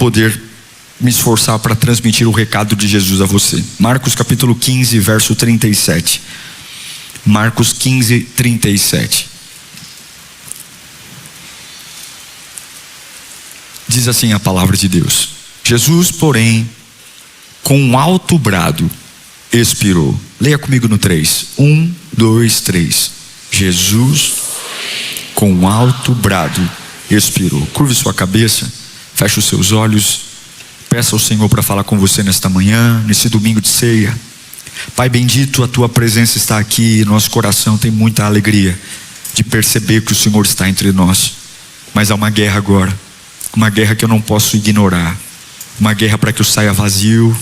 poder me esforçar para transmitir o recado de Jesus a você. Marcos capítulo 15, verso 37. Marcos 15, 37. Diz assim a palavra de Deus: Jesus, porém, com um alto brado, expirou. Leia comigo no 3. 1, 2, 3. Jesus, com um alto brado, expirou. Curve sua cabeça, feche os seus olhos, peça ao Senhor para falar com você nesta manhã, nesse domingo de ceia. Pai bendito, a tua presença está aqui e nosso coração tem muita alegria de perceber que o Senhor está entre nós. Mas há uma guerra agora, uma guerra que eu não posso ignorar, uma guerra para que eu saia vazio,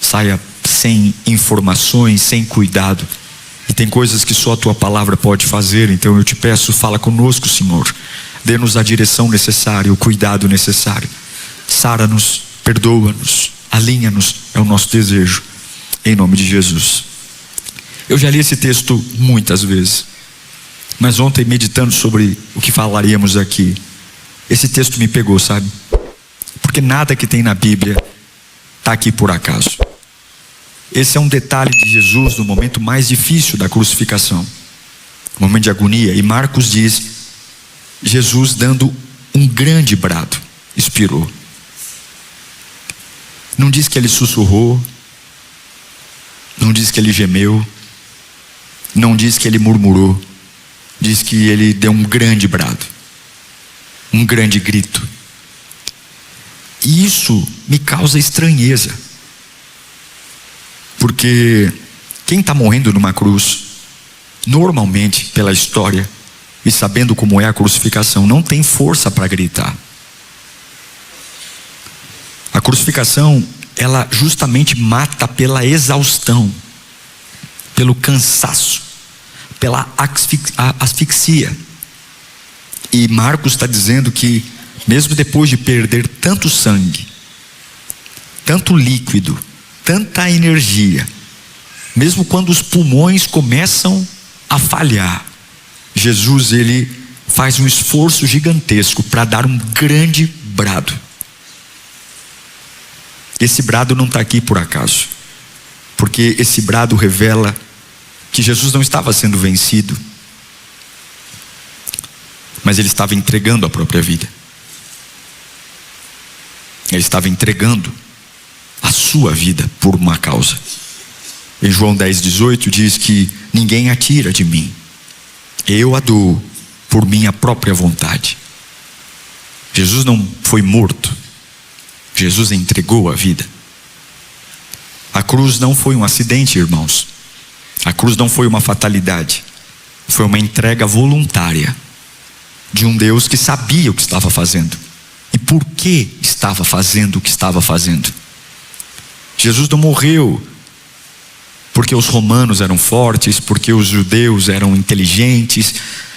saia sem informações, sem cuidado. E tem coisas que só a tua palavra pode fazer. Então eu te peço, fala conosco, Senhor. Dê-nos a direção necessária, o cuidado necessário. Sara-nos, perdoa-nos, alinha-nos, é o nosso desejo, em nome de Jesus. Eu já li esse texto muitas vezes, mas ontem, meditando sobre o que falaríamos aqui, esse texto me pegou, sabe? Porque nada que tem na Bíblia está aqui por acaso. Esse é um detalhe de Jesus no momento mais difícil da crucificação, momento de agonia. E Marcos diz: Jesus, dando um grande brado, expirou. Não diz que ele sussurrou, não diz que ele gemeu, não diz que ele murmurou, diz que ele deu um grande brado, um grande grito. E isso me causa estranheza, porque quem está morrendo numa cruz, normalmente pela história e sabendo como é a crucificação, não tem força para gritar. A crucificação, ela justamente mata pela exaustão, pelo cansaço, pela asfixia. E Marcos está dizendo que mesmo depois de perder tanto sangue, tanto líquido, tanta energia, mesmo quando os pulmões começam a falhar, Jesus, ele faz um esforço gigantesco para dar um grande brado. Esse brado não está aqui por acaso, porque esse brado revela que Jesus não estava sendo vencido, mas ele estava entregando a própria vida. Ele estava entregando a sua vida por uma causa. Em João 10,18 diz que ninguém a tira de mim, eu a dou por minha própria vontade. Jesus não foi morto, Jesus entregou a vida. A cruz não foi um acidente, irmãos. A cruz não foi uma fatalidade. Foi uma entrega voluntária de um Deus que sabia o que estava fazendo e por que estava fazendo o que estava fazendo. Jesus não morreu porque os romanos eram fortes, porque os judeus eram inteligentes.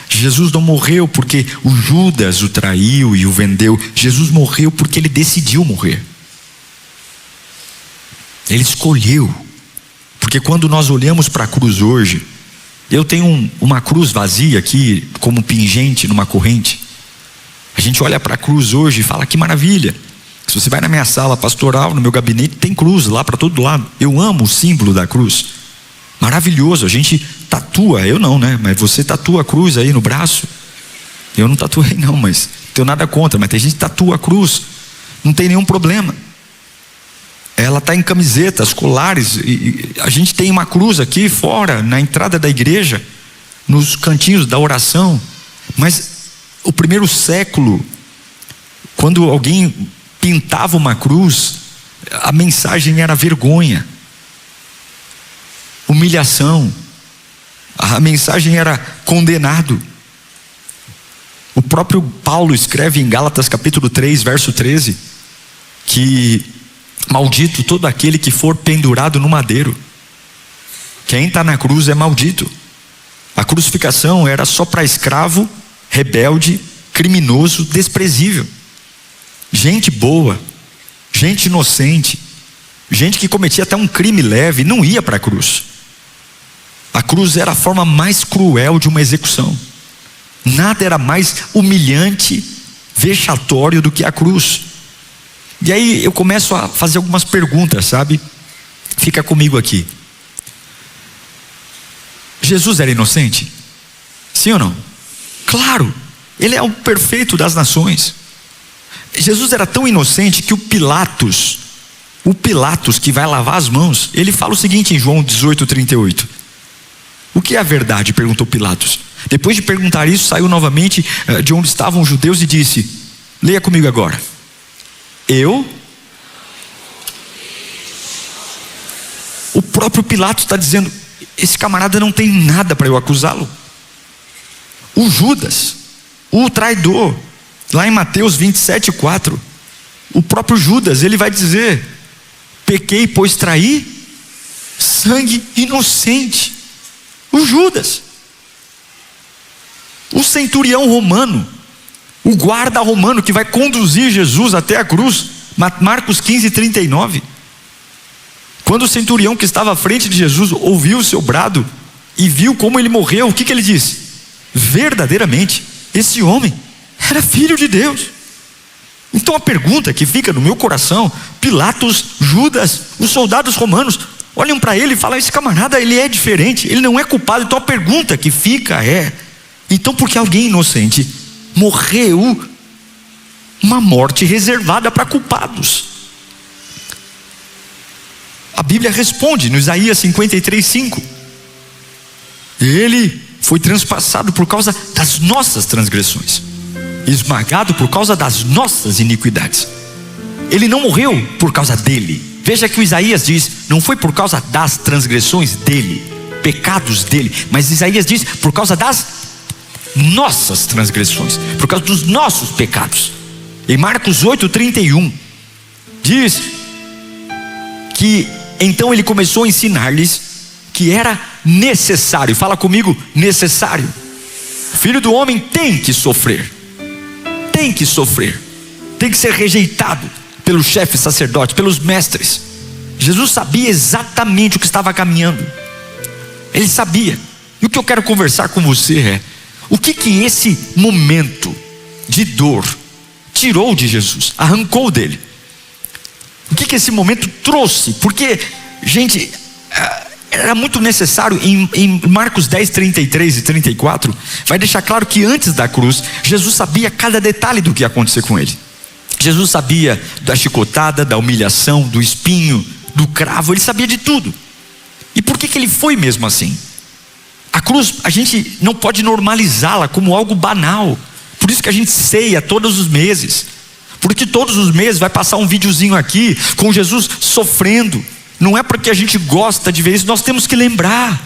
Jesus não morreu porque o Judas o traiu e o vendeu. Jesus morreu porque ele decidiu morrer. Ele escolheu. Porque quando nós olhamos para a cruz hoje, eu tenho uma cruz vazia aqui, como pingente numa corrente. A gente olha para a cruz hoje e fala: que maravilha. Se você vai na minha sala pastoral, no meu gabinete, tem cruz lá para todo lado. Eu amo o símbolo da cruz. Maravilhoso. A gente tatua, eu não, né? Mas você tatua a cruz aí no braço. Eu não tatuei não, mas não tenho nada contra. Mas tem gente que tatua a cruz, não tem nenhum problema. Ela está em camisetas, colares. E a gente tem uma cruz aqui fora, na entrada da igreja, nos cantinhos da oração. Mas o primeiro século, quando alguém pintava uma cruz, a mensagem era vergonha, humilhação. A mensagem era condenado. O próprio Paulo escreve em Gálatas capítulo 3, verso 13, que maldito todo aquele que for pendurado no madeiro. Quem está na cruz é maldito. A crucificação era só para escravo, rebelde, criminoso, desprezível. Gente boa, gente inocente, gente que cometia até um crime leve, não ia para a cruz. A cruz era a forma mais cruel de uma execução. Nada era mais humilhante, vexatório do que a cruz. E aí eu começo a fazer algumas perguntas, sabe? Fica comigo aqui. Jesus era inocente? Sim ou não? Claro, ele é o perfeito das nações. Jesus era tão inocente que o Pilatos que vai lavar as mãos, ele fala o seguinte em João 18:38. O que é a verdade? Perguntou Pilatos. Depois de perguntar isso, saiu novamente de onde estavam os judeus e disse: leia comigo agora. O próprio Pilatos está dizendo: esse camarada não tem nada para eu acusá-lo. O Judas, o traidor, lá em Mateus 27:4, o próprio Judas, ele vai dizer: pequei pois traí sangue inocente. O Judas, o centurião romano, o guarda romano que vai conduzir Jesus até a cruz, Marcos 15:39. Quando o centurião que estava à frente de Jesus ouviu o seu brado e viu como ele morreu, o que ele disse? Verdadeiramente, esse homem era filho de Deus. Então a pergunta que fica no meu coração: Pilatos, Judas, os soldados romanos olham para ele e falam: esse camarada, ele é diferente, ele não é culpado. Então a pergunta que fica é: então por que alguém inocente morreu uma morte reservada para culpados? A Bíblia responde no Isaías 53:5. Ele foi transpassado por causa das nossas transgressões, esmagado por causa das nossas iniquidades. Ele não morreu por causa dele. Veja que o Isaías diz: não foi por causa das transgressões dele, pecados dele, mas Isaías diz: por causa das nossas transgressões, por causa dos nossos pecados. Em Marcos 8:31 diz que então ele começou a ensinar-lhes que era necessário, fala comigo, necessário. O Filho do Homem tem que sofrer, tem que ser rejeitado pelos chefes sacerdotes, pelos mestres. Jesus sabia exatamente o que estava caminhando, ele sabia. E o que eu quero conversar com você é: o que esse momento de dor tirou de Jesus, arrancou dele? O que esse momento trouxe? Porque, gente, era muito necessário. Em Marcos 10:33 e 34 vai deixar claro que antes da cruz, Jesus sabia cada detalhe do que ia acontecer com ele. Jesus sabia da chicotada, da humilhação, do espinho, do cravo, ele sabia de tudo. E por que ele foi mesmo assim? A cruz, a gente não pode normalizá-la como algo banal. Por isso que a gente ceia todos os meses, porque todos os meses vai passar um videozinho aqui com Jesus sofrendo. Não é porque a gente gosta de ver isso, nós temos que lembrar,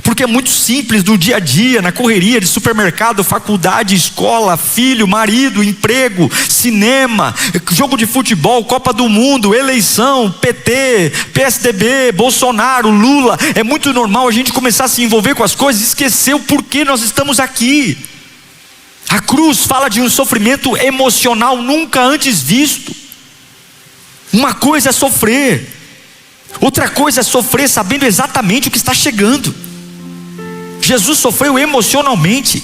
porque é muito simples no dia a dia, na correria de supermercado, faculdade, escola, filho, marido, emprego, cinema, jogo de futebol, Copa do Mundo, eleição, PT, PSDB, Bolsonaro, Lula. É muito normal a gente começar a se envolver com as coisas e esquecer o porquê nós estamos aqui. A cruz fala de um sofrimento emocional nunca antes visto. Uma coisa é sofrer, outra coisa é sofrer sabendo exatamente o que está chegando. Jesus sofreu emocionalmente.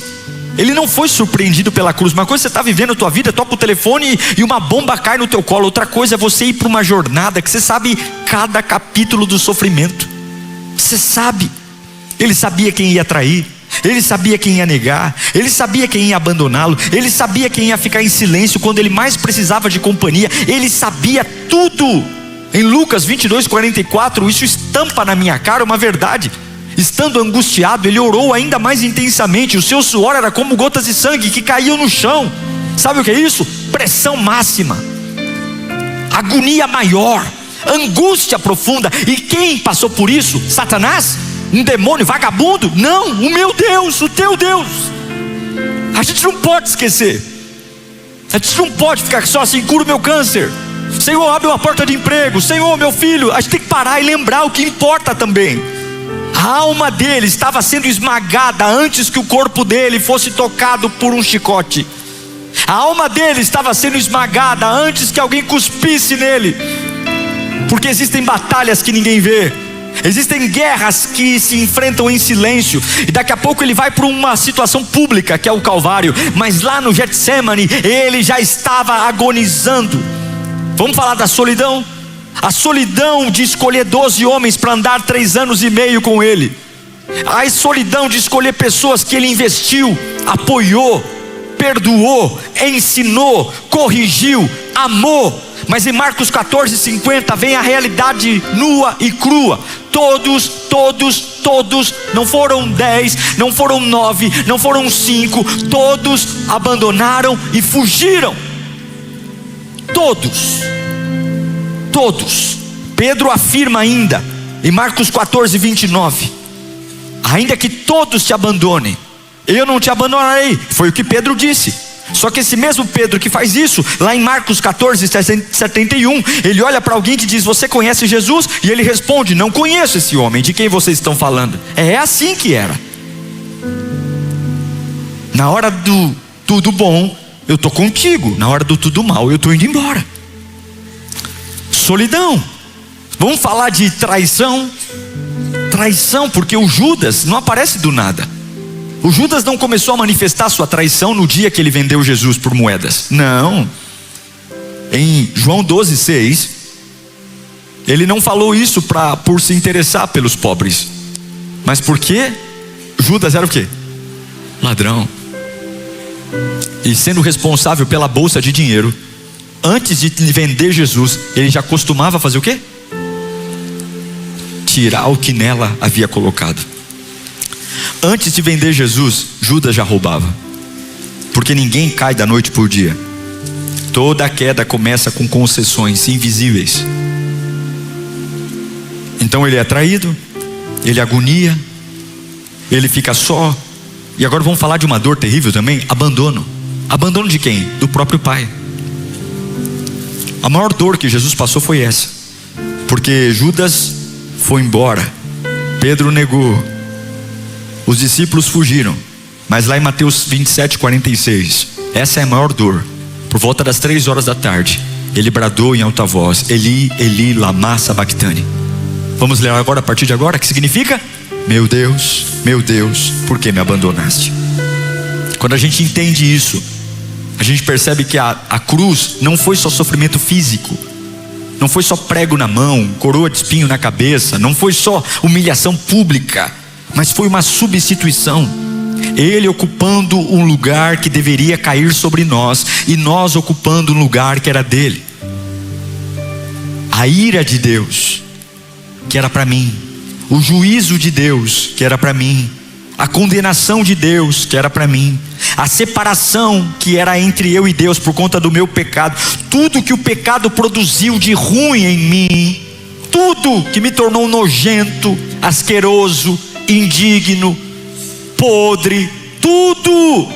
Ele não foi surpreendido pela cruz. Uma coisa é você está vivendo a tua vida, toca o telefone e uma bomba cai no teu colo. Outra coisa é você ir para uma jornada que você sabe cada capítulo do sofrimento. Você sabe. Ele sabia quem ia trair, ele sabia quem ia negar, ele sabia quem ia abandoná-lo, ele sabia quem ia ficar em silêncio quando ele mais precisava de companhia. Ele sabia tudo. Em Lucas 22:44, isso estampa na minha cara uma verdade. Estando angustiado, ele orou ainda mais intensamente. O seu suor era como gotas de sangue que caíam no chão. Sabe o que é isso? Pressão máxima, agonia maior, angústia profunda. E quem passou por isso? Satanás? Um demônio vagabundo? Não, o meu Deus, o teu Deus. A gente não pode esquecer. A gente não pode ficar só assim: cura o meu câncer, Senhor, abre uma porta de emprego, Senhor, meu filho. A gente tem que parar e lembrar o que importa também. A alma dele estava sendo esmagada antes que o corpo dele fosse tocado por um chicote. A alma dele estava sendo esmagada antes que alguém cuspisse nele. Porque existem batalhas que ninguém vê, existem guerras que se enfrentam em silêncio. E daqui a pouco ele vai para uma situação pública, que é o Calvário. Mas lá no Getsemane, ele já estava agonizando. Vamos falar da solidão? A solidão de escolher 12 homens para andar 3 anos e meio com ele. A solidão de escolher pessoas que ele investiu, apoiou, perdoou, ensinou, corrigiu, amou. Mas em Marcos 14:50 vem a realidade nua e crua. Todos, não foram 10, não foram 9, não foram 5, todos abandonaram e fugiram. Todos. Pedro afirma ainda em Marcos 14:29: ainda que todos te abandonem, eu não te abandonarei. Foi o que Pedro disse. Só que esse mesmo Pedro que faz isso, lá em Marcos 14:71, ele olha para alguém que diz: você conhece Jesus? E ele responde: não conheço esse homem, de quem vocês estão falando? É assim que era. Na hora do tudo bom, eu estou contigo. Na hora do tudo mal, eu estou indo embora. Solidão. Vamos falar de traição. Traição, porque o Judas não aparece do nada. O Judas não começou a manifestar sua traição no dia que ele vendeu Jesus por moedas. Não. Em João 12:6, ele não falou isso por se interessar pelos pobres, mas porque Judas era o quê? Ladrão. E sendo responsável pela bolsa de dinheiro, antes de vender Jesus, ele já costumava fazer o quê? Tirar o que nela havia colocado. Antes de vender Jesus, Judas já roubava. Porque ninguém cai da noite por dia. Toda queda começa com concessões invisíveis. Então ele é traído, ele agonia, ele fica só. E agora vamos falar de uma dor terrível também: abandono. Abandono de quem? Do próprio pai. A maior dor que Jesus passou foi essa. Porque Judas foi embora, Pedro negou, os discípulos fugiram. Mas lá em Mateus 27:46, essa é a maior dor. Por volta das 3 horas da tarde, ele bradou em alta voz: Eli, Eli, lama sabachthani. Vamos ler agora, a partir de agora, que significa: meu Deus, por que me abandonaste? Quando a gente entende isso, a gente percebe que a cruz não foi só sofrimento físico, não foi só prego na mão, coroa de espinho na cabeça, não foi só humilhação pública, mas foi uma substituição. Ele ocupando um lugar que deveria cair sobre nós, e nós ocupando um lugar que era dele. A ira de Deus, que era para mim, o juízo de Deus, que era para mim, a condenação de Deus, que era para mim, a separação que era entre eu e Deus por conta do meu pecado, tudo que o pecado produziu de ruim em mim, tudo que me tornou nojento, asqueroso, indigno, podre, tudo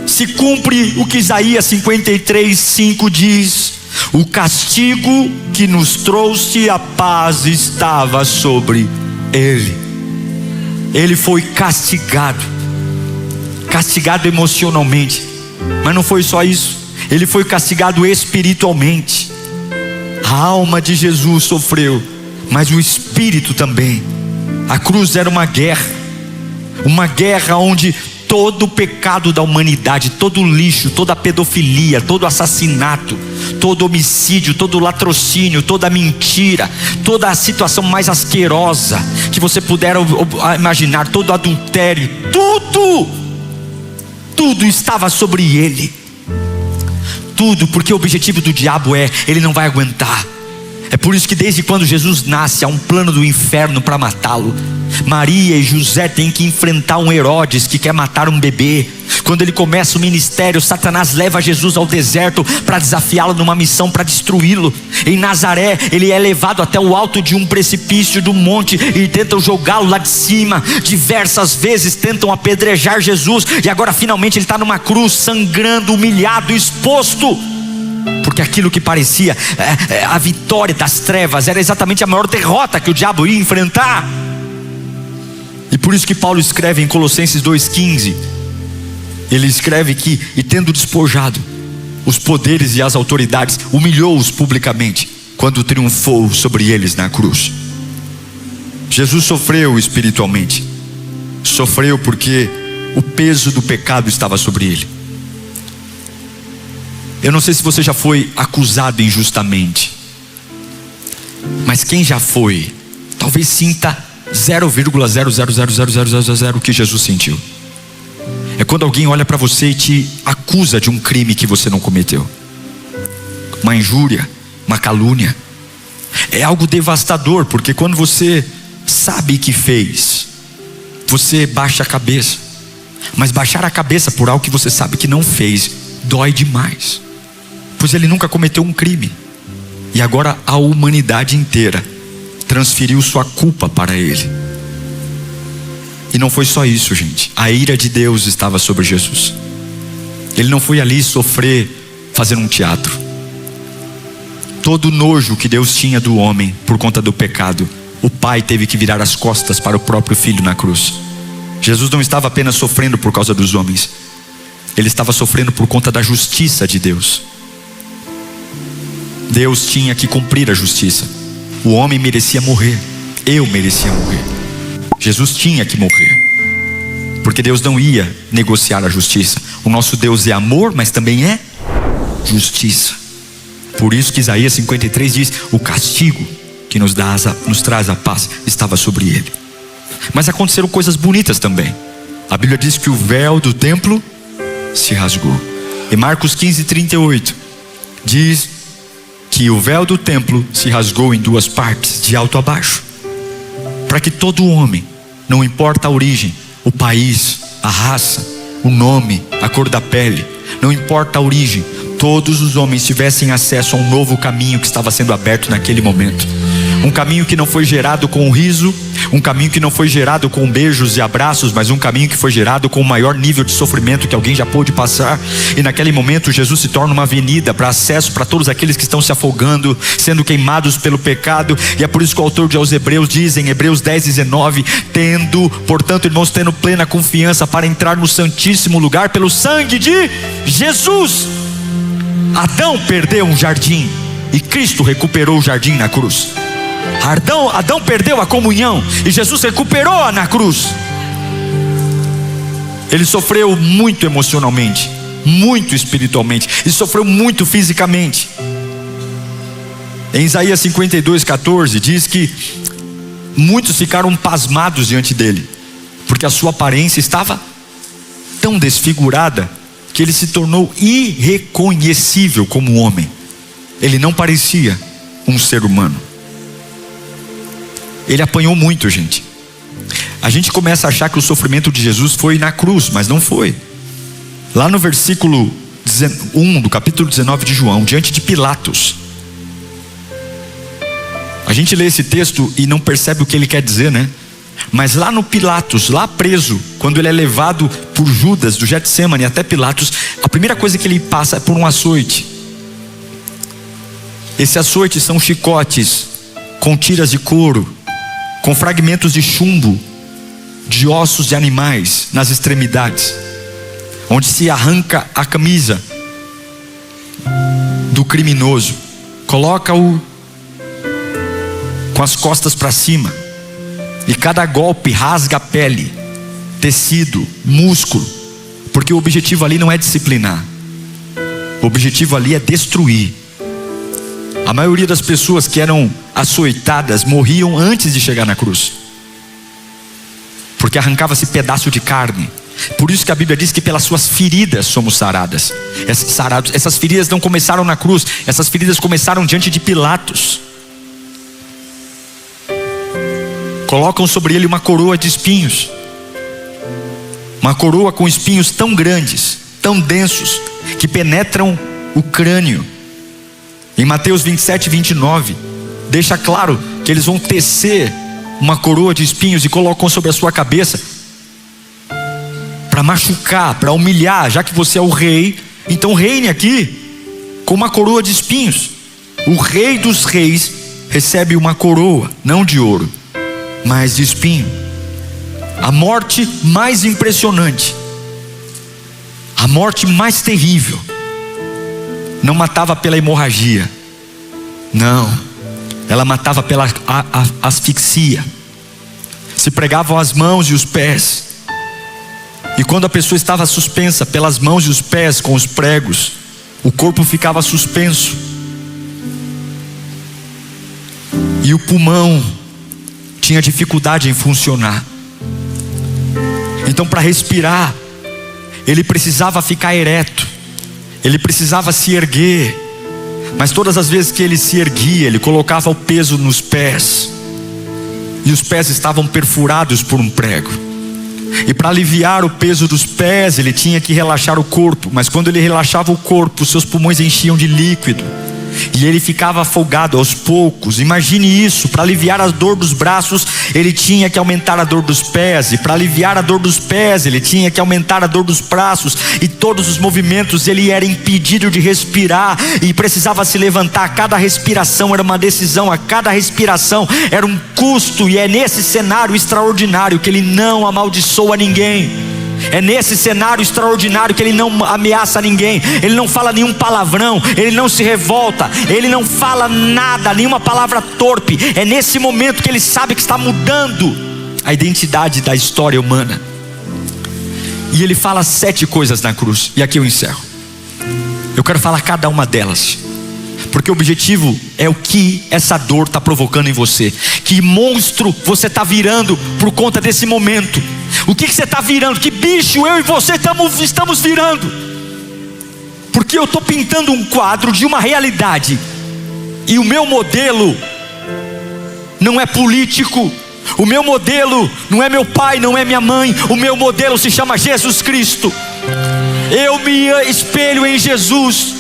se cumpre o que Isaías 53:5 diz: o castigo que nos trouxe a paz estava sobre ele. Ele foi castigado emocionalmente, mas não foi só isso, ele foi castigado espiritualmente. A alma de Jesus sofreu, mas o espírito também. A cruz era uma guerra onde todo o pecado da humanidade, todo o lixo, toda a pedofilia, todo assassinato, todo homicídio, todo latrocínio, toda mentira, toda a situação mais asquerosa que você puder imaginar, todo adultério, tudo estava sobre ele. Tudo, porque o objetivo do diabo ele não vai aguentar. É por isso que desde quando Jesus nasce há um plano do inferno para matá-lo. Maria e José têm que enfrentar um Herodes que quer matar um bebê. Quando ele começa o ministério, Satanás leva Jesus ao deserto para desafiá-lo numa missão para destruí-lo. Em Nazaré, ele é levado até o alto de um precipício do monte e tentam jogá-lo lá de cima. Diversas vezes tentam apedrejar Jesus, e agora finalmente ele está numa cruz, sangrando, humilhado, exposto. Porque aquilo que parecia a vitória das trevas era exatamente a maior derrota que o diabo ia enfrentar. E por isso que Paulo escreve em Colossenses 2,15, ele escreve que, e tendo despojado os poderes e as autoridades, humilhou-os publicamente, quando triunfou sobre eles na cruz. Jesus sofreu espiritualmente, sofreu porque o peso do pecado estava sobre ele. Eu não sei se você já foi acusado injustamente, mas quem já foi, talvez sinta 0,0000000 o que Jesus sentiu. É quando alguém olha para você e te acusa de um crime que você não cometeu, uma injúria, uma calúnia. É algo devastador, porque quando você sabe que fez, você baixa a cabeça. Mas baixar a cabeça por algo que você sabe que não fez, dói demais, pois ele nunca cometeu um crime, e agora a humanidade inteira transferiu sua culpa para ele. E não foi só isso, gente. A ira de Deus estava sobre Jesus. Ele não foi ali sofrer fazendo um teatro. Todo o nojo que Deus tinha do homem por conta do pecado, o Pai teve que virar as costas para o próprio Filho na cruz. Jesus não estava apenas sofrendo por causa dos homens, ele estava sofrendo por conta da justiça de Deus. Deus tinha que cumprir a justiça. O homem merecia morrer, eu merecia morrer. Jesus tinha que morrer, porque Deus não ia negociar a justiça. O nosso Deus é amor, mas também é justiça. Por isso que Isaías 53 diz: o castigo que nos traz a paz estava sobre ele. Mas aconteceram coisas bonitas também. A Bíblia diz que o véu do templo se rasgou. Em Marcos 15:38 diz que o véu do templo se rasgou em duas partes, de alto a baixo, para que todo homem, não importa a origem, o país, a raça, o nome, a cor da pele, não importa a origem, todos os homens tivessem acesso a um novo caminho que estava sendo aberto naquele momento. Um caminho que não foi gerado com riso, um caminho que não foi gerado com beijos e abraços, mas um caminho que foi gerado com o maior nível de sofrimento que alguém já pôde passar. E naquele momento Jesus se torna uma avenida para acesso para todos aqueles que estão se afogando, sendo queimados pelo pecado. E é por isso que o autor aos Hebreus diz em Hebreus 10:19: portanto, irmãos, tendo plena confiança para entrar no santíssimo lugar pelo sangue de Jesus. Adão perdeu um jardim e Cristo recuperou o jardim na cruz. Adão perdeu a comunhão e Jesus recuperou-a na cruz. Ele sofreu muito emocionalmente, muito espiritualmente, e sofreu muito fisicamente. Em Isaías 52:14 diz que muitos ficaram pasmados diante dele, porque a sua aparência estava tão desfigurada que ele se tornou irreconhecível como homem. Ele não parecia um ser humano. Ele apanhou muito, gente. A gente começa a achar que o sofrimento de Jesus foi na cruz, mas não foi. Lá no versículo 1 do capítulo 19 de João, diante de Pilatos, a gente lê esse texto e não percebe o que ele quer dizer, né? Mas lá no Pilatos, lá preso, quando ele é levado por Judas do Getsêmani até Pilatos, a primeira coisa que ele passa é por um açoite. Esse açoite são chicotes com tiras de couro, com fragmentos de chumbo, de ossos de animais nas extremidades, onde se arranca a camisa do criminoso, coloca-o com as costas para cima, e cada golpe rasga a pele, tecido, músculo, porque o objetivo ali não é disciplinar, o objetivo ali é destruir. A maioria das pessoas que eram açoitadas morriam antes de chegar na cruz, porque arrancava-se pedaço de carne. Por isso que a Bíblia diz que pelas suas feridas somos saradas. Essas feridas não começaram na cruz, essas feridas começaram diante de Pilatos. Colocam sobre ele uma coroa de espinhos, uma coroa com espinhos tão grandes, tão densos, que penetram o crânio. Em Mateus 27:29 deixa claro que eles vão tecer uma coroa de espinhos e colocam sobre a sua cabeça para machucar, para humilhar. Já que você é o rei, então reine aqui com uma coroa de espinhos. O rei dos reis recebe uma coroa, não de ouro, mas de espinho. A morte mais impressionante, a morte mais terrível, não matava pela hemorragia, não, ela matava pela asfixia. Se pregavam as mãos e os pés, e quando a pessoa estava suspensa pelas mãos e os pés com os pregos, o corpo ficava suspenso, e o pulmão tinha dificuldade em funcionar. Então, para respirar, ele precisava ficar ereto, ele precisava se erguer. Mas todas as vezes que ele se erguia, ele colocava o peso nos pés, e os pés estavam perfurados por um prego. E para aliviar o peso dos pés, ele tinha que relaxar o corpo. Mas quando ele relaxava o corpo, seus pulmões enchiam de líquido, e ele ficava afogado aos poucos. Imagine isso: para aliviar a dor dos braços, ele tinha que aumentar a dor dos pés, e para aliviar a dor dos pés, ele tinha que aumentar a dor dos braços, e todos os movimentos ele era impedido de respirar, e precisava se levantar. Cada respiração era uma decisão, a cada respiração era um custo. E é nesse cenário extraordinário que ele não amaldiçoa ninguém. É nesse cenário extraordinário que ele não ameaça ninguém, ele não fala nenhum palavrão, ele não se revolta, ele não fala nada, nenhuma palavra torpe. É nesse momento que ele sabe que está mudando a identidade da história humana. E ele fala 7 coisas na cruz, e aqui eu encerro. Eu quero falar cada uma delas, porque o objetivo é o que essa dor está provocando em você. Que monstro você está virando por conta desse momento? O que você está virando? Que bicho eu e você estamos virando? Porque eu estou pintando um quadro de uma realidade, e o meu modelo não é político, o meu modelo não é meu pai, não é minha mãe, o meu modelo se chama Jesus Cristo. Eu me espelho em Jesus.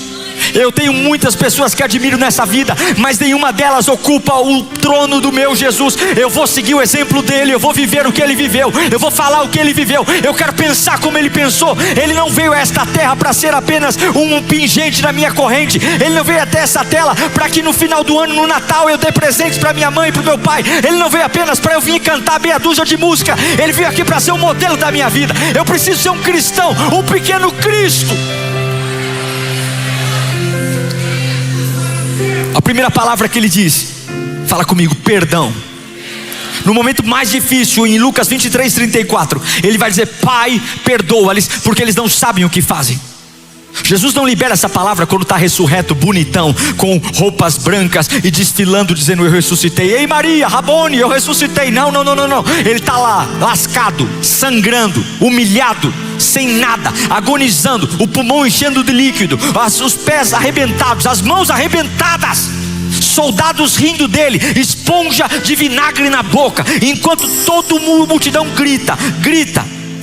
Eu tenho muitas pessoas que admiro nessa vida, mas nenhuma delas ocupa o trono do meu Jesus. Eu vou seguir o exemplo dele, eu vou viver o que ele viveu, eu vou falar o que ele viveu, eu quero pensar como ele pensou. Ele não veio a esta terra para ser apenas um pingente na minha corrente. Ele não veio até essa tela para que no final do ano, no Natal, eu dê presentes para minha mãe e para o meu pai. Ele não veio apenas para eu vir cantar meia dúzia de música. Ele veio aqui para ser o modelo da minha vida. Eu preciso ser um cristão, um pequeno Cristo. A primeira palavra que ele diz, fala comigo, perdão. No momento mais difícil, em Lucas 23:34, ele vai dizer: Pai, perdoa-lhes, porque eles não sabem o que fazem. Jesus não libera essa palavra quando está ressurreto, bonitão, com roupas brancas e desfilando, dizendo: eu ressuscitei. Ei Maria, Rabone, eu ressuscitei. Não. Ele está lá, lascado, sangrando, humilhado, sem nada, agonizando, o pulmão enchendo de líquido, os pés arrebentados, as mãos arrebentadas, soldados rindo dele, esponja de vinagre na boca, enquanto toda a multidão grita.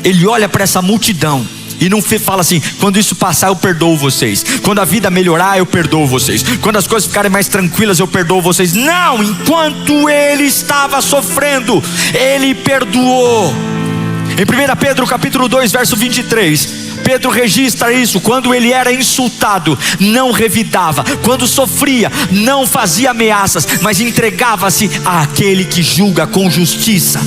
Ele olha para essa multidão e não fala assim: quando isso passar eu perdoo vocês, quando a vida melhorar eu perdoo vocês, quando as coisas ficarem mais tranquilas eu perdoo vocês. Não, enquanto ele estava sofrendo, ele perdoou. Em 1 Pedro capítulo 2 verso 23, Pedro registra isso: quando ele era insultado, não revidava; quando sofria, não fazia ameaças, mas entregava-se àquele que julga com justiça.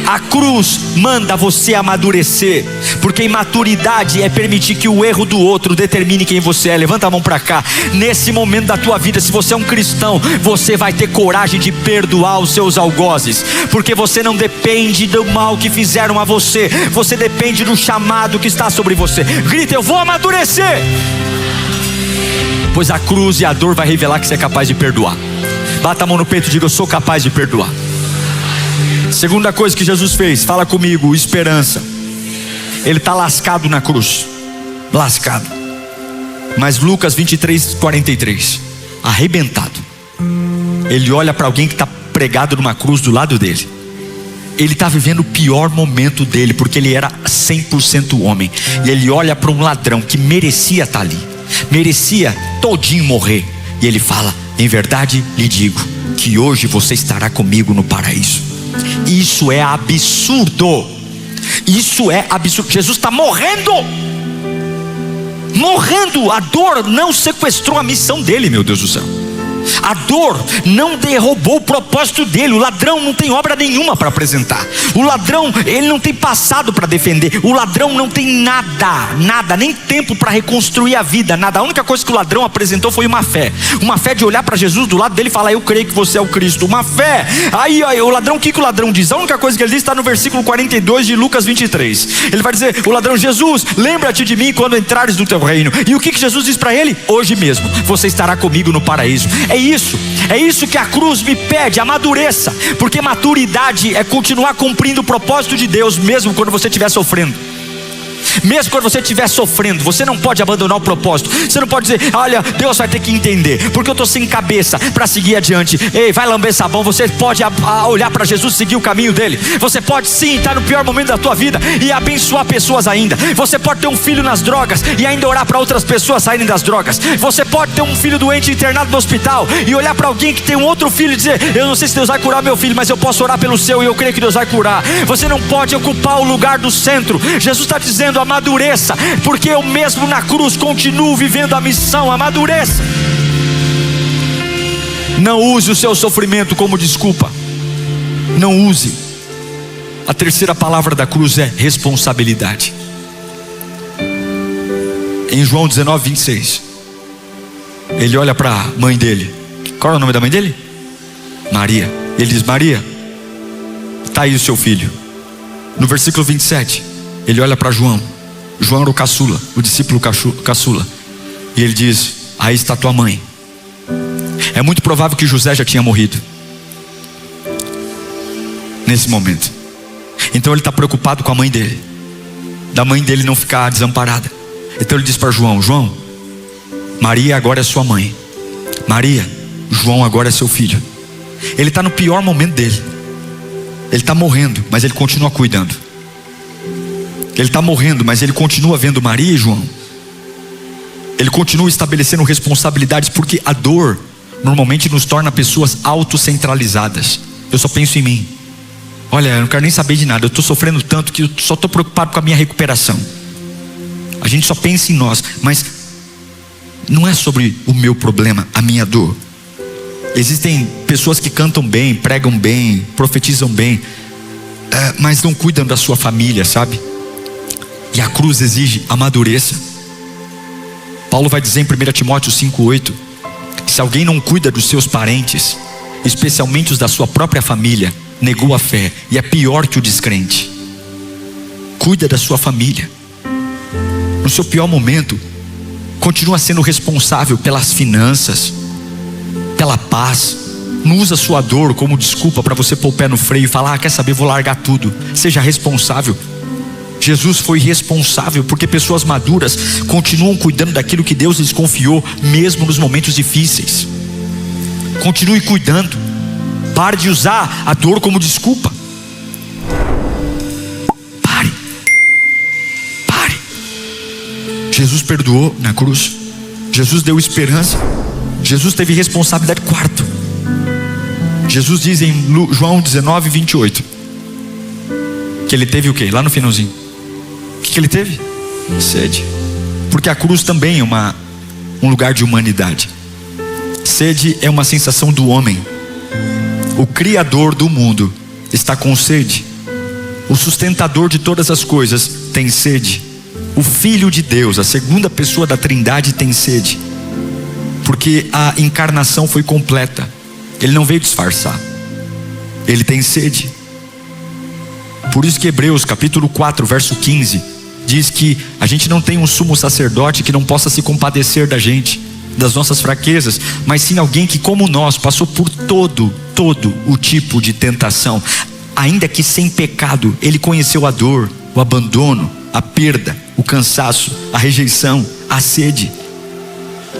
A cruz manda você amadurecer, porque imaturidade é permitir que o erro do outro determine quem você é. Levanta a mão para cá. Nesse momento da tua vida, se você é um cristão, você vai ter coragem de perdoar os seus algozes, porque você não depende do mal que fizeram a você, você depende do chamado que está sobre você. Grita: eu vou amadurecer, pois a cruz e a dor vai revelar que você é capaz de perdoar. Bata a mão no peito e diga: eu sou capaz de perdoar. Segunda coisa que Jesus fez, fala comigo, esperança. Ele está lascado na cruz, lascado. Mas Lucas 23:43, arrebentado, ele olha para alguém que está pregado numa cruz do lado dele. Ele está vivendo o pior momento dele, porque ele era 100% homem. E ele olha para um ladrão que merecia estar ali, merecia todinho morrer. E ele fala: em verdade lhe digo que hoje você estará comigo no paraíso. Isso é absurdo. Isso é absurdo. Jesus está morrendo. A dor não sequestrou a missão dele, meu Deus do céu. A dor não derrubou o propósito dele. O ladrão não tem obra nenhuma para apresentar. O ladrão, ele não tem passado para defender. O ladrão não tem nada, nem tempo para reconstruir a vida, nada. A única coisa que o ladrão apresentou foi uma fé de olhar para Jesus do lado dele e falar: eu creio que você é o Cristo. Uma fé. Aí o ladrão, o que o ladrão diz? A única coisa que ele diz está no versículo 42 de Lucas 23. Ele vai dizer, o ladrão: Jesus, lembra-te de mim quando entrares no teu reino. E o que Jesus diz para ele? Hoje mesmo você estará comigo no paraíso. É isso que a cruz me pede: amadureça. Porque maturidade é continuar cumprindo o propósito de Deus, mesmo quando você estiver sofrendo. Mesmo quando você estiver sofrendo, você não pode abandonar o propósito. Você não pode dizer: olha, Deus vai ter que entender, porque eu estou sem cabeça para seguir adiante. Ei, vai lamber sabão. Você pode olhar para Jesus e seguir o caminho dele. Você pode sim estar no pior momento da tua vida e abençoar pessoas ainda. Você pode ter um filho nas drogas e ainda orar para outras pessoas saírem das drogas. Você pode ter um filho doente internado no hospital e olhar para alguém que tem um outro filho e dizer: eu não sei se Deus vai curar meu filho, mas eu posso orar pelo seu e eu creio que Deus vai curar. Você não pode ocupar o lugar do centro. Jesus está dizendo: amadureça, porque eu mesmo na cruz continuo vivendo a missão. Amadureça. Não use o seu sofrimento como desculpa. Não use. A terceira palavra da cruz é responsabilidade. Em João 19, 26, ele olha para a mãe dele. Qual é o nome da mãe dele? Maria. Ele diz: Maria, está aí o seu filho. No versículo 27, ele olha para João. João era o caçula, o discípulo caçula. E ele diz: aí está tua mãe. É muito provável que José já tinha morrido nesse momento. Então ele está preocupado com a mãe dele, da mãe dele não ficar desamparada. Então ele diz para João: João, Maria agora é sua mãe. Maria, João agora é seu filho. Ele está no pior momento dele. Ele está morrendo, mas ele continua cuidando. Ele está morrendo, mas ele continua vendo Maria e João. Ele continua estabelecendo responsabilidades, porque a dor normalmente nos torna pessoas autocentralizadas. Eu só penso em mim. Olha, eu não quero nem saber de nada. Eu estou sofrendo tanto que eu só estou preocupado com a minha recuperação. A gente só pensa em nós, mas não é sobre o meu problema, a minha dor. Existem pessoas que cantam bem, pregam bem, profetizam bem, mas não cuidam da sua família, sabe? E a cruz exige amadureça. Paulo vai dizer em 1 Timóteo 5,8: se alguém não cuida dos seus parentes, especialmente os da sua própria família, negou a fé e é pior que o descrente. Cuida da sua família. No seu pior momento, continua sendo responsável pelas finanças, pela paz. Não usa sua dor como desculpa para você pôr o pé no freio e falar: quer saber, vou largar tudo. Seja responsável. Jesus foi responsável, porque pessoas maduras continuam cuidando daquilo que Deus lhes confiou, mesmo nos momentos difíceis. Continue cuidando. Pare de usar a dor como desculpa. Pare. Jesus perdoou na cruz. Jesus deu esperança. Jesus teve responsabilidade. Quarto, Jesus diz em João 19, 28 que ele teve o quê? Lá no finalzinho, o que ele teve? Sede. Porque a cruz também é um lugar de humanidade. Sede é uma sensação do homem. O Criador do mundo está com sede. O sustentador de todas as coisas tem sede. O Filho de Deus, a segunda pessoa da Trindade, tem sede. Porque a encarnação foi completa. Ele não veio disfarçar. Ele tem sede. Por isso que Hebreus capítulo 4, verso 15 diz que a gente não tem um sumo sacerdote que não possa se compadecer da gente, das nossas fraquezas, mas sim alguém que, como nós, passou por todo o tipo de tentação. Ainda que sem pecado, ele conheceu a dor, o abandono, a perda, o cansaço, a rejeição, a sede.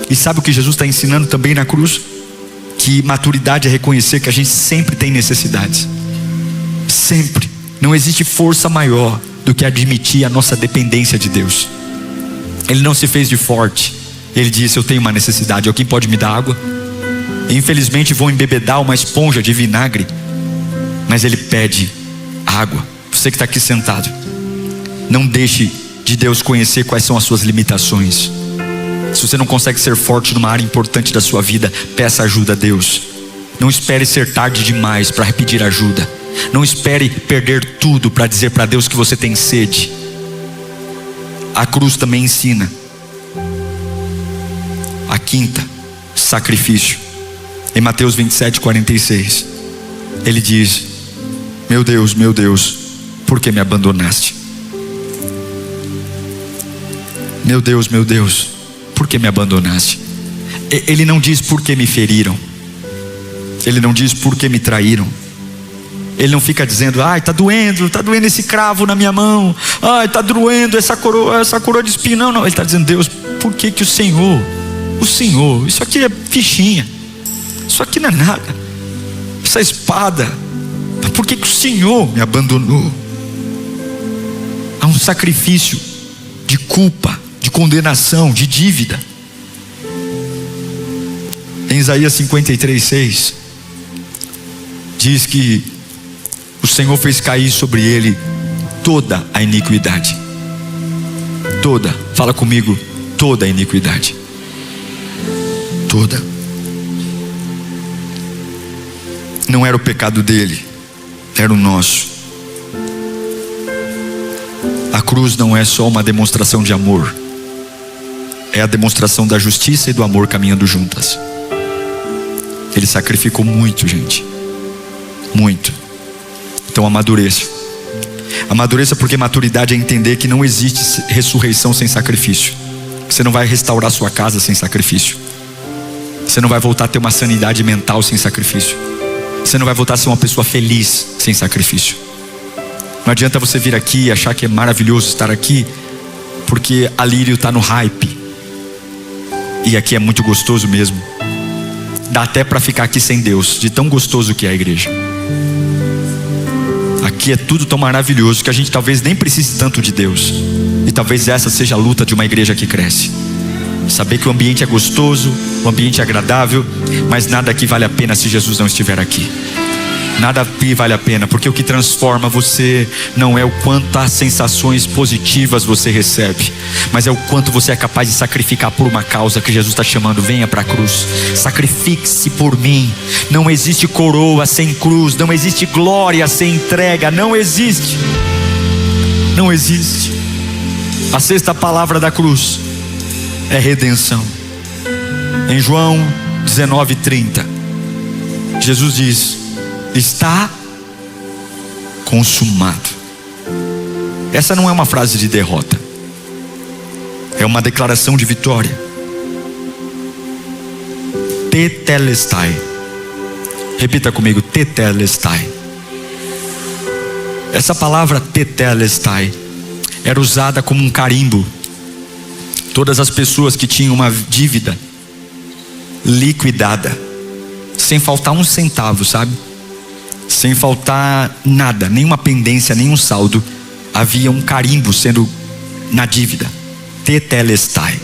E sabe o que Jesus está ensinando também na cruz? Que maturidade é reconhecer que a gente sempre tem necessidades. Sempre. Não existe força maior do que admitir a nossa dependência de Deus. Ele não se fez de forte. Ele disse: eu tenho uma necessidade, alguém pode me dar água? Infelizmente vão embebedar uma esponja de vinagre, mas ele pede água. Você que está aqui sentado, não deixe de Deus conhecer quais são as suas limitações. Se você não consegue ser forte numa área importante da sua vida, peça ajuda a Deus. Não espere ser tarde demais para pedir ajuda. Não espere perder tudo para dizer para Deus que você tem sede. A cruz também ensina. A quinta, sacrifício. Em Mateus 27:46, ele diz: meu Deus, por que me abandonaste? Meu Deus, por que me abandonaste? Ele não diz por que me feriram. Ele não diz por que me traíram. Ele não fica dizendo: ai, está doendo esse cravo na minha mão. Ai, está doendo essa coroa de espinho. Não, ele está dizendo: Deus, por que o Senhor, isso aqui é fichinha, isso aqui não é nada, essa espada, por que o Senhor me abandonou? Há um sacrifício de culpa, de condenação, de dívida. Em Isaías 53:6 diz que o Senhor fez cair sobre ele toda a iniquidade. Toda, fala comigo, toda a iniquidade. Toda. Não era o pecado dele, era o nosso. A cruz não é só uma demonstração de amor, é a demonstração da justiça e do amor caminhando juntas. Ele sacrificou muito, gente, muito. Então amadureça. Amadureça, porque maturidade é entender que não existe ressurreição sem sacrifício. Você não vai restaurar sua casa sem sacrifício. Você não vai voltar a ter uma sanidade mental sem sacrifício. Você não vai voltar a ser uma pessoa feliz sem sacrifício. Não adianta você vir aqui e achar que é maravilhoso estar aqui, porque a Lírio está no hype, e aqui é muito gostoso mesmo. Dá até para ficar aqui sem Deus, de tão gostoso que é a igreja. Aqui é tudo tão maravilhoso que a gente talvez nem precise tanto de Deus. E talvez essa seja a luta de uma igreja que cresce. Saber que o ambiente é gostoso, o ambiente é agradável, mas nada aqui vale a pena se Jesus não estiver aqui. Nada aqui vale a pena, porque o que transforma você não é o quantas sensações positivas você recebe, mas é o quanto você é capaz de sacrificar por uma causa que Jesus está chamando. Venha para a cruz, sacrifique-se por mim. Não existe coroa sem cruz, não existe glória sem entrega, não existe. Não existe. A sexta palavra da cruz é redenção. Em João 19:30, Jesus diz: está consumado. Essa não é uma frase de derrota, é uma declaração de vitória. Tetelestai. Repita comigo: tetelestai. Essa palavra tetelestai era usada como um carimbo. Todas as pessoas que tinham uma dívida liquidada, sem faltar um centavo, sabe? Sem faltar nada, nenhuma pendência, nenhum saldo, havia um carimbo sendo na dívida. Tetelestai,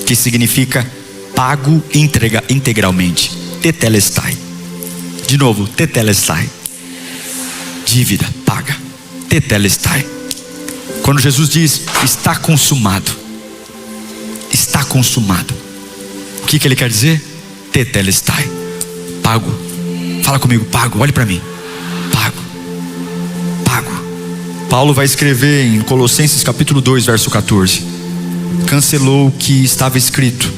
que significa pago integralmente. Tetelestai. De novo, tetelestai. Dívida paga. Tetelestai. Quando Jesus diz: está consumado, está consumado, o que ele quer dizer? Tetelestai. Pago. Fala comigo: pago. Olhe para mim. Pago. Pago. Paulo vai escrever em Colossenses capítulo 2, verso 14. Cancelou o que estava escrito.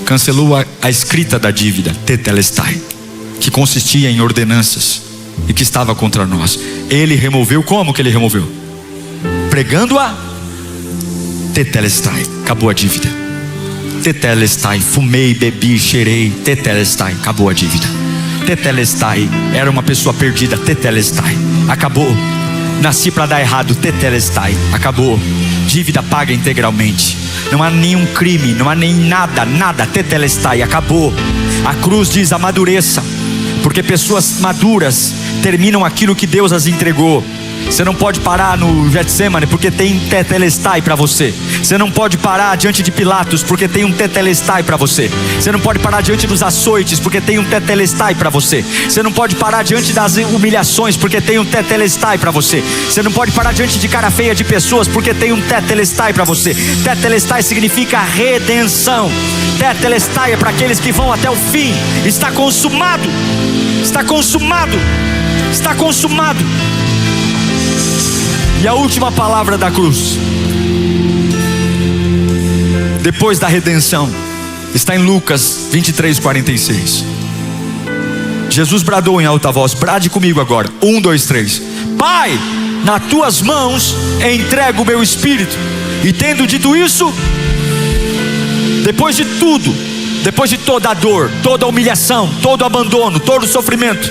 Cancelou a escrita da dívida, tetelestai, que consistia em ordenanças e que estava contra nós. Ele removeu. Como que ele removeu? Pregando-a. Tetelestai. Acabou a dívida. Tetelestai. Fumei, bebi, cheirei. Tetelestai. Acabou a dívida. Tetelestai. Era uma pessoa perdida. Tetelestai. Acabou. Nasci para dar errado. Tetelestai. Acabou. Dívida paga integralmente. Não há nenhum crime, não há nem nada. Tetelestai. Acabou. A cruz diz: amadureça, porque pessoas maduras terminam aquilo que Deus as entregou. Você não pode parar no Getsemane porque tem tetelestai para você. Você não pode parar diante de Pilatos porque tem um tetelestai para você. Você não pode parar diante dos açoites porque tem um tetelestai para você. Você não pode parar diante das humilhações porque tem um tetelestai para você. Você não pode parar diante de cara feia de pessoas porque tem um tetelestai para você. Tetelestai significa redenção. Tetelestai é para aqueles que vão até o fim. Está consumado. Está consumado. Está consumado. E a última palavra da cruz, depois da redenção, está em Lucas 23:46. Jesus bradou em alta voz, brade comigo agora, 1, 2, 3. Pai, nas tuas mãos entrego o meu espírito. E tendo dito isso, depois de tudo, depois de toda a dor, toda a humilhação, todo o abandono, todo o sofrimento,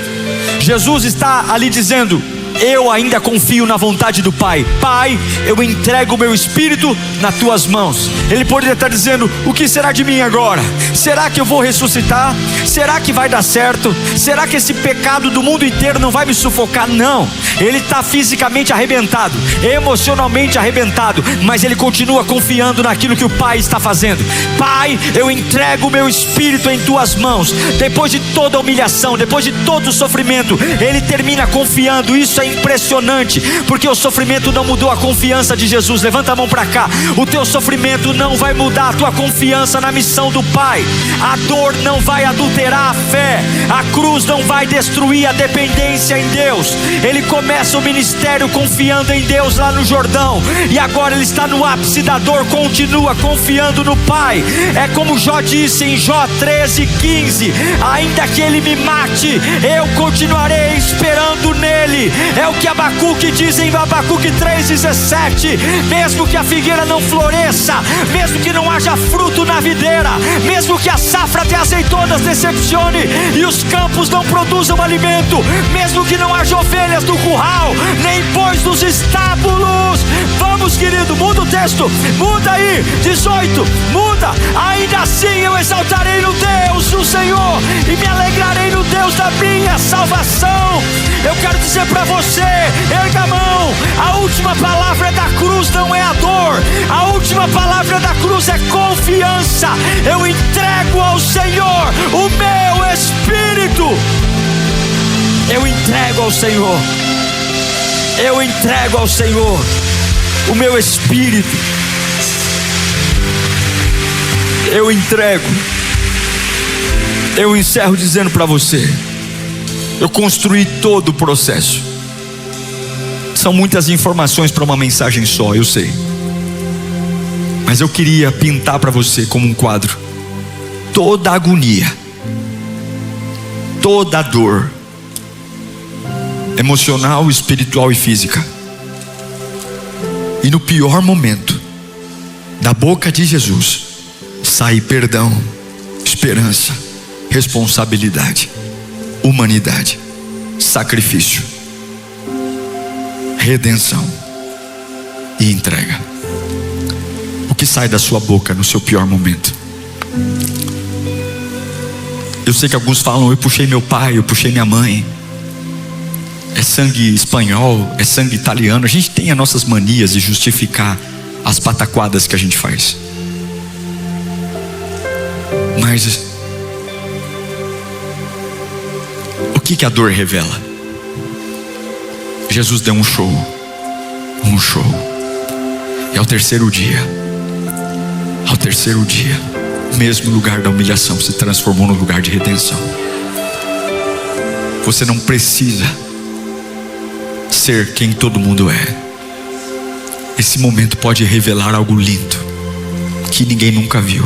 Jesus está ali dizendo: eu ainda confio na vontade do Pai. Pai, eu entrego o meu espírito nas tuas mãos. Ele poderia estar dizendo: o que será de mim agora? Será que eu vou ressuscitar? Será que vai dar certo? Será que esse pecado do mundo inteiro não vai me sufocar? Não, ele está fisicamente arrebentado, emocionalmente arrebentado, mas ele continua confiando naquilo que o Pai está fazendo. Pai, eu entrego o meu espírito em tuas mãos. Depois de toda a humilhação, depois de todo o sofrimento, ele termina confiando. Isso é impressionante, porque o sofrimento não mudou a confiança de Jesus. Levanta a mão para cá. O teu sofrimento não vai mudar a tua confiança na missão do Pai. A dor não vai adulterar a fé. A cruz não vai destruir a dependência em Deus. Ele começa o ministério confiando em Deus lá no Jordão, e agora ele está no ápice da dor, continua confiando no Pai. É como Jó disse em Jó 13:15: ainda que ele me mate, eu continuarei esperando nele. É o que Abacuque diz em Abacuque 3:17: mesmo que a figueira não floresça, mesmo que não haja fruto na videira, mesmo que a safra de azeitonas decepcione e os campos não produzam alimento, mesmo que não haja ovelhas no curral, nem bois nos estábulos. Vamos, querido, muda o texto, muda aí, 18, muda. Ainda assim eu exaltarei no Deus do Senhor e me alegrarei no Deus da minha salvação. Eu quero dizer para você, erga a mão. A última palavra da cruz não é a dor. A última palavra da cruz é confiança. Eu entrego ao Senhor o meu espírito. Eu entrego ao Senhor. Eu entrego ao Senhor o meu espírito. Eu entrego. Eu encerro dizendo para você: eu construí todo o processo. São muitas informações para uma mensagem só, eu sei, mas eu queria pintar para você como um quadro toda a agonia, toda a dor emocional, espiritual e física. E no pior momento, da boca de Jesus sai perdão, esperança, responsabilidade, humanidade, sacrifício, redenção e entrega. O que sai da sua boca no seu pior momento? Eu sei que alguns falam: eu puxei meu pai, eu puxei minha mãe. É sangue espanhol, é sangue italiano. A gente tem as nossas manias de justificar as pataquadas que a gente faz. Mas o que a dor revela? Jesus deu um show. E ao terceiro dia, o mesmo lugar da humilhação se transformou no lugar de redenção. Você não precisa ser quem todo mundo é. Esse momento pode revelar algo lindo que ninguém nunca viu,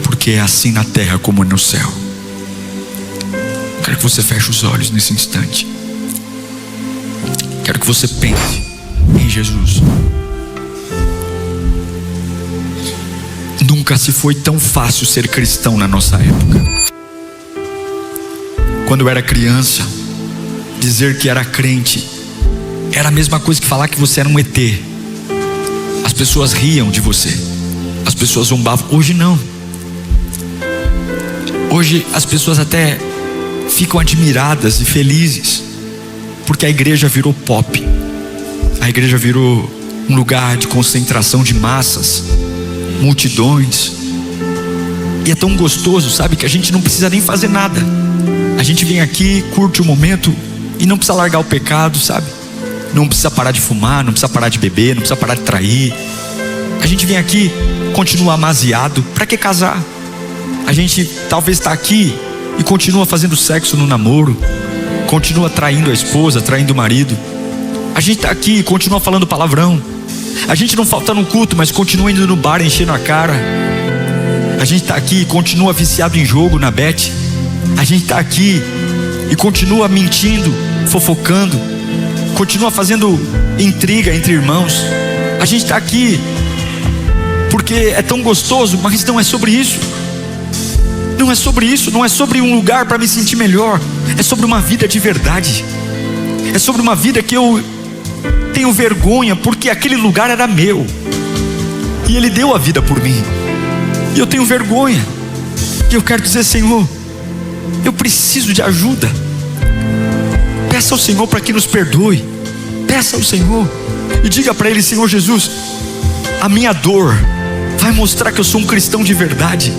porque é assim na terra como no céu. Quero que você feche os olhos nesse instante. Quero que você pense em Jesus. Nunca se foi tão fácil ser cristão na nossa época. Quando eu era criança, dizer que era crente era a mesma coisa que falar que você era um ET. As pessoas riam de você, as pessoas zombavam. Hoje não. Hoje as pessoas até ficam admiradas e felizes, porque a igreja virou pop. A igreja virou um lugar de concentração de massas, multidões. E é tão gostoso, sabe, que a gente não precisa nem fazer nada. A gente vem aqui, curte o momento e não precisa largar o pecado, sabe? Não precisa parar de fumar, não precisa parar de beber, não precisa parar de trair. A gente vem aqui, continua amaziado. Para que casar? A gente talvez está aqui e continua fazendo sexo no namoro, continua traindo a esposa, traindo o marido. A gente está aqui e continua falando palavrão. A gente não falta no culto, mas continua indo no bar enchendo a cara. A gente está aqui e continua viciado em jogo, na bet. A gente está aqui e continua mentindo, fofocando, continua fazendo intriga entre irmãos. A gente está aqui porque é tão gostoso, mas não é sobre isso. Não é sobre isso, não é sobre um lugar para me sentir melhor. É sobre uma vida de verdade. É sobre uma vida que eu tenho vergonha, porque aquele lugar era meu e Ele deu a vida por mim. E eu tenho vergonha. E eu quero dizer: Senhor, eu preciso de ajuda. Peça ao Senhor para que nos perdoe. Peça ao Senhor e diga para Ele: Senhor Jesus, a minha dor vai mostrar que eu sou um cristão de verdade.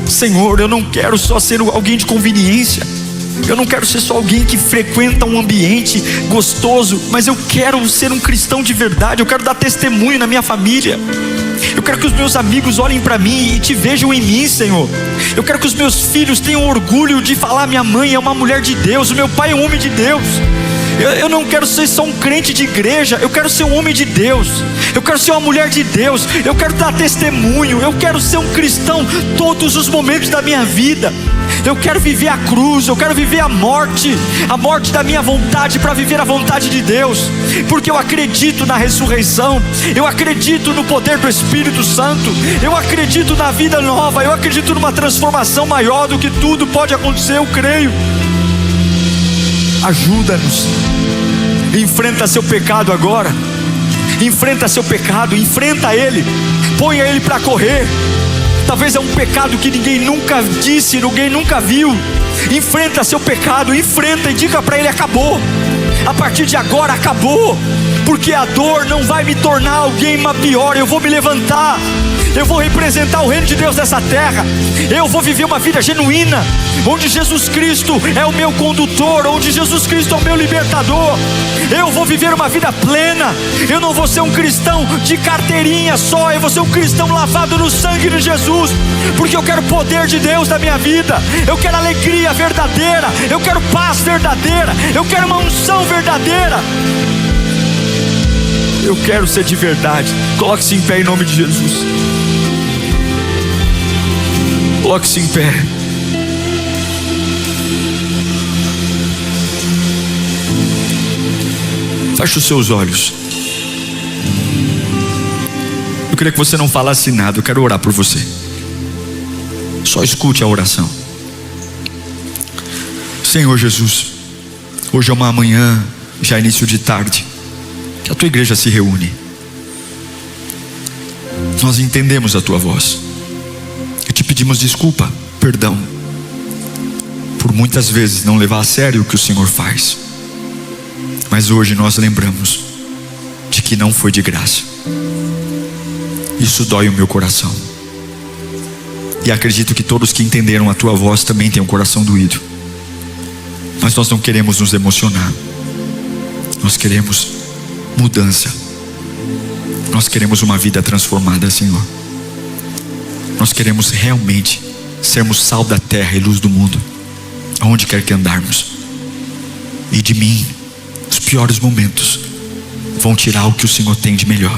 Senhor, eu não quero só ser alguém de conveniência. Eu não quero ser só alguém que frequenta um ambiente gostoso, mas eu quero ser um cristão de verdade. Eu quero dar testemunho na minha família. Eu quero que os meus amigos olhem para mim e te vejam em mim, Senhor. Eu quero que os meus filhos tenham orgulho de falar: minha mãe é uma mulher de Deus, o meu pai é um homem de Deus. Eu não quero ser só um crente de igreja, eu quero ser um homem de Deus. Eu quero ser uma mulher de Deus. Eu quero dar testemunho. Eu quero ser um cristão todos os momentos da minha vida. Eu quero viver a cruz, eu quero viver a morte da minha vontade, para viver a vontade de Deus, porque eu acredito na ressurreição, eu acredito no poder do Espírito Santo, eu acredito na vida nova, eu acredito numa transformação maior do que tudo pode acontecer. Eu creio. Ajuda-nos. Enfrenta seu pecado agora. Enfrenta seu pecado, enfrenta ele, ponha ele para correr. Talvez é um pecado que ninguém nunca disse, ninguém nunca viu. Enfrenta seu pecado, enfrenta e diga para ele: acabou. A partir de agora acabou, porque a dor não vai me tornar alguém pior. Eu vou me levantar, eu vou representar o reino de Deus nessa terra. Eu vou viver uma vida genuína, onde Jesus Cristo é o meu condutor, onde Jesus Cristo é o meu libertador. Eu vou viver uma vida plena. Eu não vou ser um cristão de carteirinha só, eu vou ser um cristão lavado no sangue de Jesus, porque eu quero o poder de Deus na minha vida. Eu quero alegria verdadeira, eu quero paz verdadeira, eu quero uma unção verdadeira. Eu quero ser de verdade. Coloque-se em pé em nome de Jesus. Coloque-se em pé. Feche os seus olhos. Eu queria que você não falasse nada. Eu quero orar por você. Só escute a oração. Senhor Jesus, hoje é uma manhã, já início de tarde, que a tua igreja se reúne. Nós entendemos a tua voz e te pedimos desculpa, perdão, por muitas vezes não levar a sério o que o Senhor faz. Mas hoje nós lembramos de que não foi de graça. Isso dói o meu coração. E acredito que todos que entenderam a tua voz também têm o coração doído. Mas nós não queremos nos emocionar. Nós queremos mudança. Nós queremos uma vida transformada, Senhor. Nós queremos realmente sermos sal da terra e luz do mundo, aonde quer que andarmos. E de mim, os piores momentos vão tirar o que o Senhor tem de melhor.